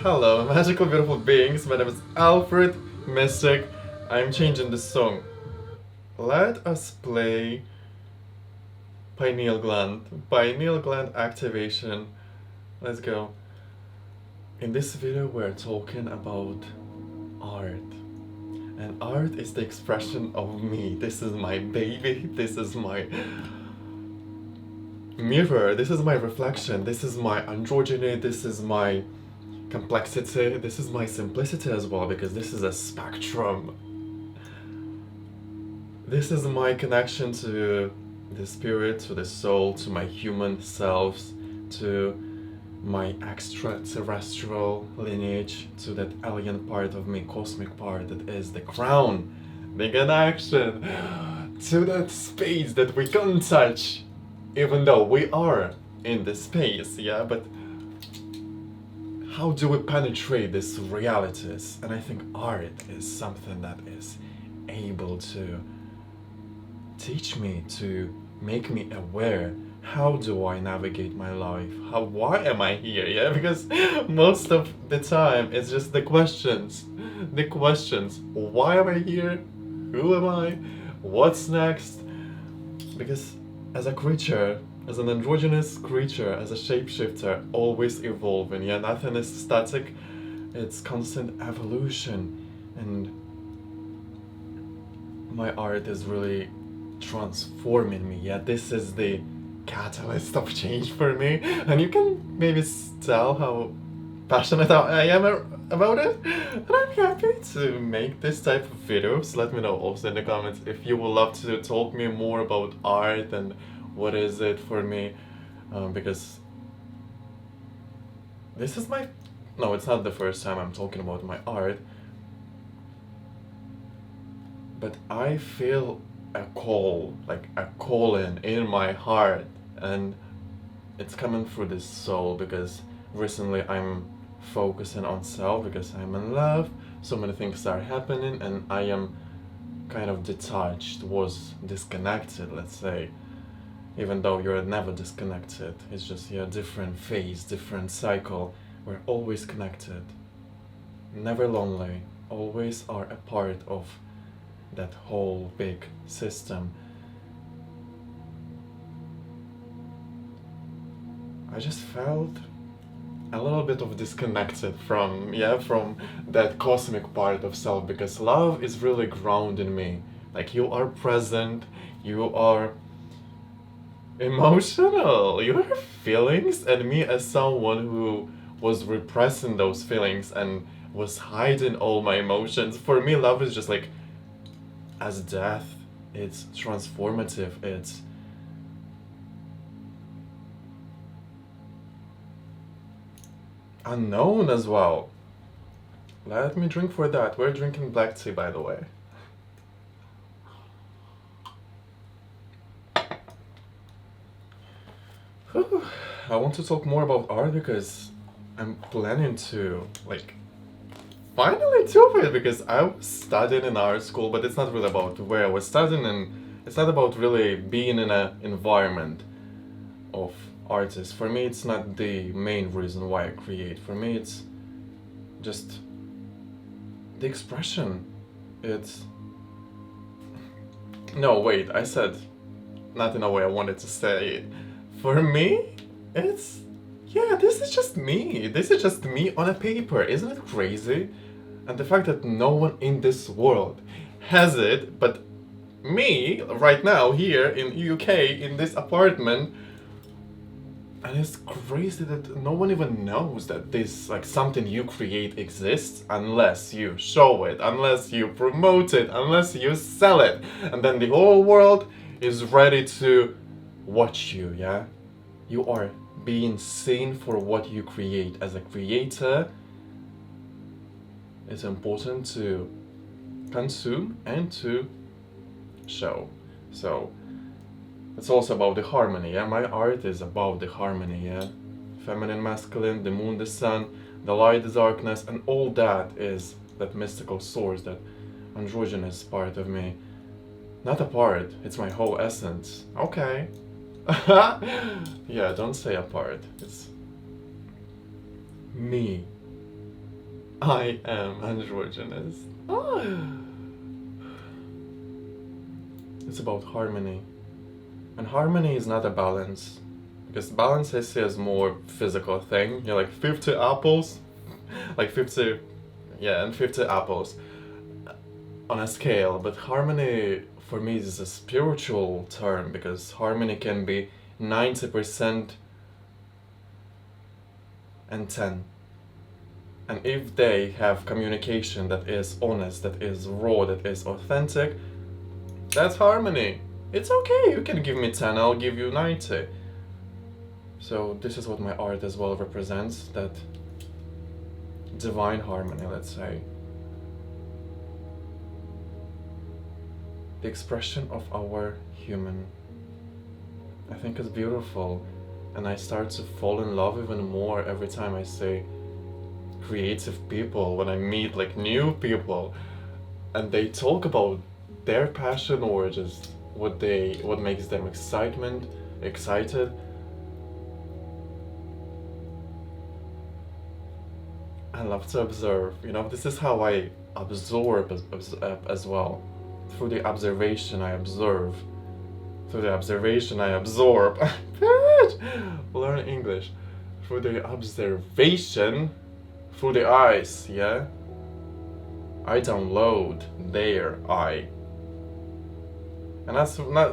Hello, magical beautiful beings. My name is Alfred Mystic. I'm changing the song. Let us play pineal gland activation. Let's go. In this video, we're talking about art. And art is the expression of me. This is my baby. This is my mirror. This is my reflection. This is my androgyny. This is my complexity. This is my simplicity as well, because this is a spectrum. This is my connection to the spirit, to the soul, to my human selves, to my extraterrestrial lineage, to that alien part of me, cosmic part that is the crown, the connection to that space that we can't touch, even though we are in the space, yeah, but how do we penetrate these realities? And I think art is something that is able to teach me, to make me aware. How do I navigate my life? Why am I here? Yeah, because most of the time it's just the questions. The questions. Why am I here? Who am I? What's next? Because as a creature, as an androgynous creature, as a shapeshifter, always evolving, yeah, nothing is static, it's constant evolution. And my art is really transforming me, yeah, this is the catalyst of change for me, and you can maybe tell how passionate I am about it, and I'm happy to make this type of videos. Let me know also in the comments if you would love to talk me more about art and what is it for me, because this is no, it's not the first time I'm talking about my art, but I feel a call, like a calling in my heart, and it's coming through this soul, because recently I'm focusing on self, because I'm in love, so many things are happening, and I am kind of detached, was disconnected, let's say. Even though you're never disconnected, it's just a different phase, different cycle. We're always connected, never lonely, always are a part of that whole big system. I just felt a little bit of disconnected from that cosmic part of self, because love is really grounding me. Like, you are present, you are emotional, you have feelings, and me as someone who was repressing those feelings and was hiding all my emotions, for me love is just like, as death, it's transformative, it's unknown as well. Let me drink for that. We're drinking black tea, by the way. I want to talk more about art because I'm planning to, like, finally do it, because I was studying in art school, but it's not really about where I was studying, and it's not about really being in an environment of artists. For me, it's not the main reason why I create. For me, it's just the expression. It's... No, wait, I said not in a way I wanted to say it. For me, it's... yeah, this is just me. This is just me on a paper. Isn't it crazy? And the fact that no one in this world has it, but me, right now, here in UK, in this apartment, and it's crazy that no one even knows that this, like, something you create exists unless you show it, unless you promote it, unless you sell it. And then the whole world is ready to watch you, yeah? You are being seen for what you create. As a creator, it's important to consume and to show. So it's also about the harmony, yeah? My art is about the harmony, yeah? Feminine, masculine, the moon, the sun, the light, the darkness, and all that is that mystical source, that androgynous part of me. Not a part, it's my whole essence. Okay. Yeah, don't say a part. It's me. I am androgynous. It's about harmony. And harmony is not a balance. Because balance I see as more physical thing. You're like 50 apples, like 50, yeah, and 50 apples on a scale. But harmony for me is a spiritual term because harmony can be 90% and 10. And if they have communication that is honest, that is raw, that is authentic, that's harmony. It's okay, you can give me 10, I'll give you 90. So this is what my art as well represents, that divine harmony, let's say. The expression of our human. I think it's beautiful, and I start to fall in love even more every time I see creative people, when I meet like new people and they talk about their passion or just what makes them excited. I love to observe. This is how I absorb as well. Through the observation I observe. Through the observation I absorb. Learn English. Through the observation, through the eyes, yeah? I download their eye. And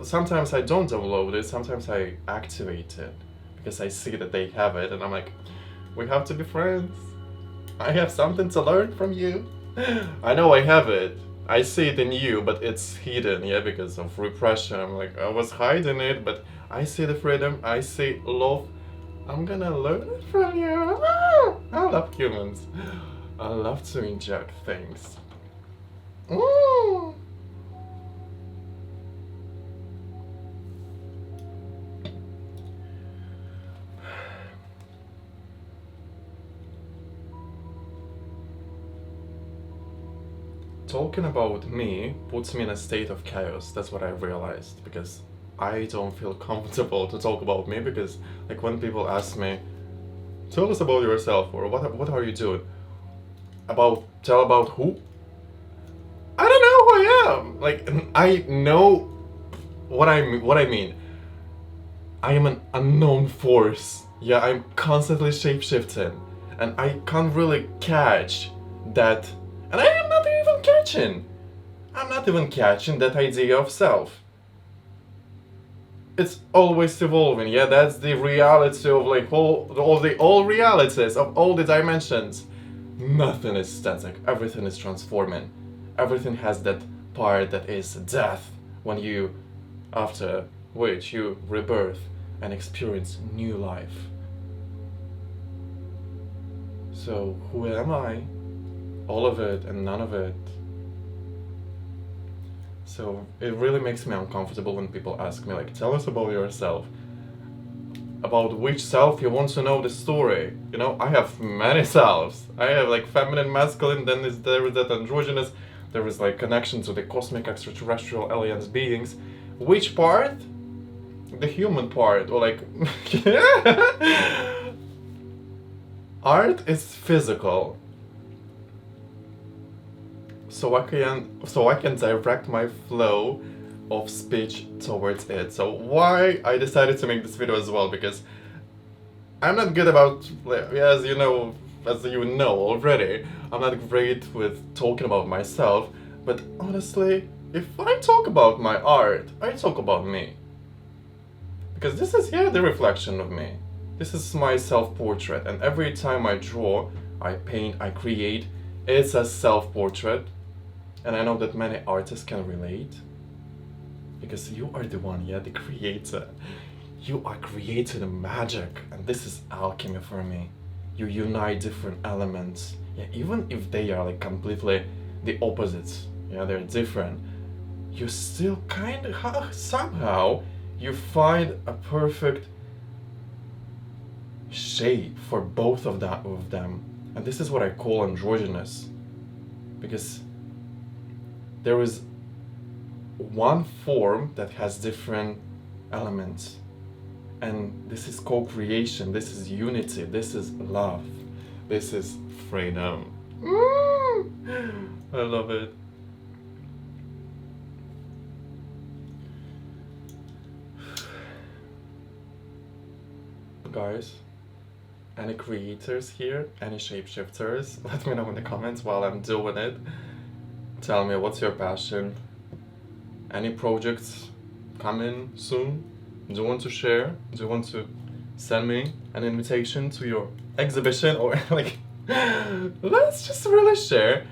sometimes I don't download it, sometimes I activate it. Because I see that they have it and I'm like, we have to be friends. I have something to learn from you. I know I have it. I see it in you, but it's hidden, yeah, because of repression. I'm like, I was hiding it, but I see the freedom, I see love. I'm gonna learn it from you. I love humans. I love to inject things. Talking about me puts me in a state of chaos. That's what I realized, because I don't feel comfortable to talk about me, because like when people ask me, tell us about yourself, or what are you doing? Tell about who? I don't know who I am. Like, I know what I mean. I am an unknown force. Yeah, I'm constantly shape-shifting, and I can't really catch that. And I am not even catching. I'm not even catching that idea of self. It's always evolving, yeah, that's the reality of like all realities, of all the dimensions. Nothing is static, everything is transforming. Everything has that part that is death, after which you rebirth and experience new life. So, who am I? All of it and none of it. So it really makes me uncomfortable when people ask me like, tell us about yourself. About which self you want to know the story. I have many selves. I have like feminine, masculine, then there is that androgynous, there is like connection to the cosmic extraterrestrial aliens beings. Which part? The human part, or like art is physical. So I can direct my flow of speech towards it. So why I decided to make this video as well, because I'm not good about, as you know already, I'm not great with talking about myself, but honestly, if I talk about my art, I talk about me. Because this is, the reflection of me. This is my self-portrait, and every time I draw, I paint, I create, it's a self-portrait. And I know that many artists can relate, because you are the one, the creator. You are creating the magic, and this is alchemy for me. You unite different elements, even if they are like completely the opposites, they're different. You still kind of, somehow, you find a perfect shape for both of them. And this is what I call androgynous, because there is one form that has different elements, and this is co-creation, this is unity, this is love, this is freedom. I love it. Guys, any creators here, any shapeshifters, let me know in the comments while I'm doing it. Tell me what's your passion. Any projects coming soon? Do you want to share? Do you want to send me an invitation to your exhibition, or like let's just really share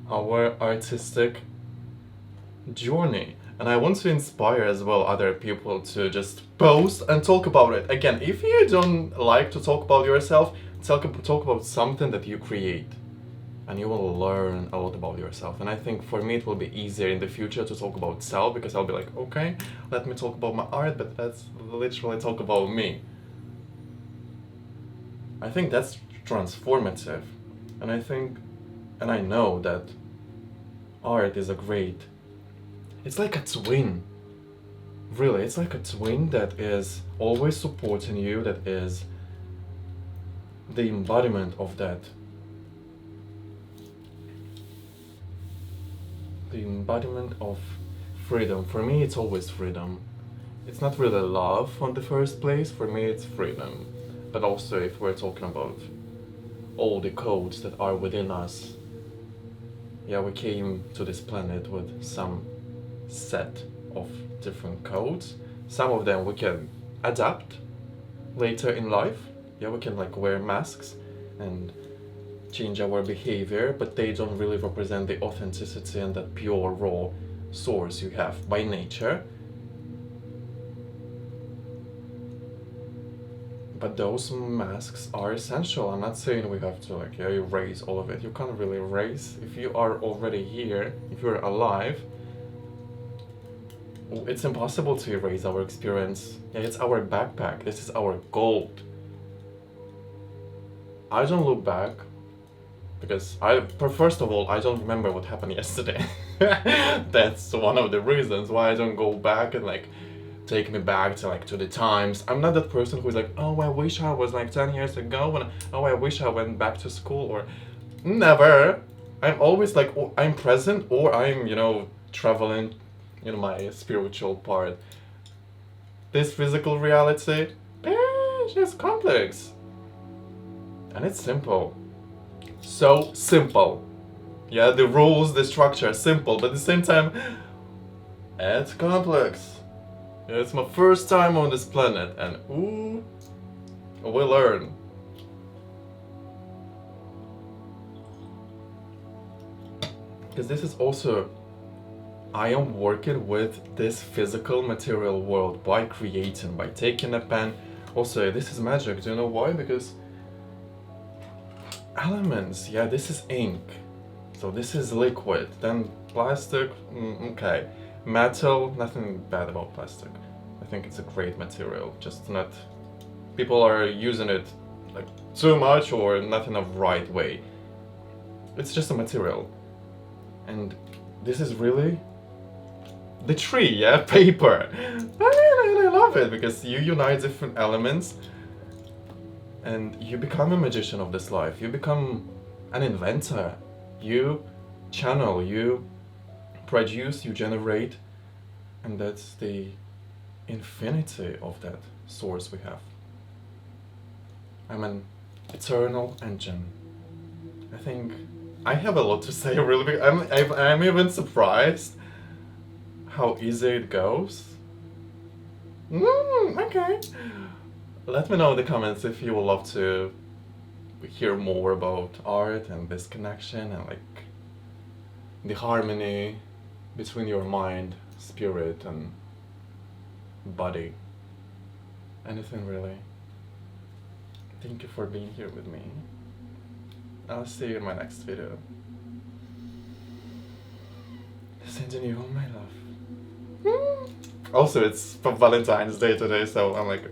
our artistic journey. And I want to inspire as well other people to just post and talk about it. Again, if you don't like to talk about yourself, talk about something that you create, and you will learn a lot about yourself. And I think for me it will be easier in the future to talk about self, because I'll be like, okay, let me talk about my art, but let's literally talk about me. I think that's transformative. And I know that art is a great, it's like a twin. Really, it's like a twin that is always supporting you, that is the embodiment of that. The embodiment of freedom. For me, it's always freedom. It's not really love on the first place. For me, it's freedom. But also, if we're talking about all the codes that are within us, yeah, we came to this planet with some set of different codes. Some of them we can adapt later in life. Yeah, we can like wear masks and change our behavior, but they don't really represent the authenticity and that pure raw source you have by nature. But those masks are essential. I'm not saying we have to like erase all of it. You can't really erase. If you are already here, if you're alive, it's impossible to erase our experience. Yeah, it's our backpack. This is our gold. I don't look back because first of all, I don't remember what happened yesterday. That's one of the reasons why I don't go back and like take me back to the times. I'm not that person who's like, oh, I wish I was like 10 years ago, and oh, I wish I went back to school, or never. I'm always like, I'm present, or I'm, traveling in my spiritual part. This physical reality, it's complex. And it's simple. So simple. Yeah, the rules, the structure are simple, but at the same time, it's complex. Yeah, it's my first time on this planet, and ooh, we learn. Because this is also, I am working with this physical material world by creating, by taking a pen. Also, this is magic. Do you know why? Because elements, yeah, this is ink. So this is liquid. Then plastic, okay. Metal, nothing bad about plastic. I think it's a great material, just not, people are using it like too much or not in a right way. It's just a material. And this is really the tree, yeah, paper. I love it because you unite different elements and you become a magician of this life. You become an inventor. You channel, you produce, you generate, and that's the infinity of that source we have. I'm an eternal engine. I think I have a lot to say, really. I'm even surprised how easy it goes. Okay. Let me know in the comments if you would love to hear more about art and this connection and like the harmony between your mind, spirit, and body. Anything really. Thank you for being here with me. I'll see you in my next video. Sending you all my love. Also, it's Valentine's Day today, so I'm like,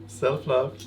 self-love.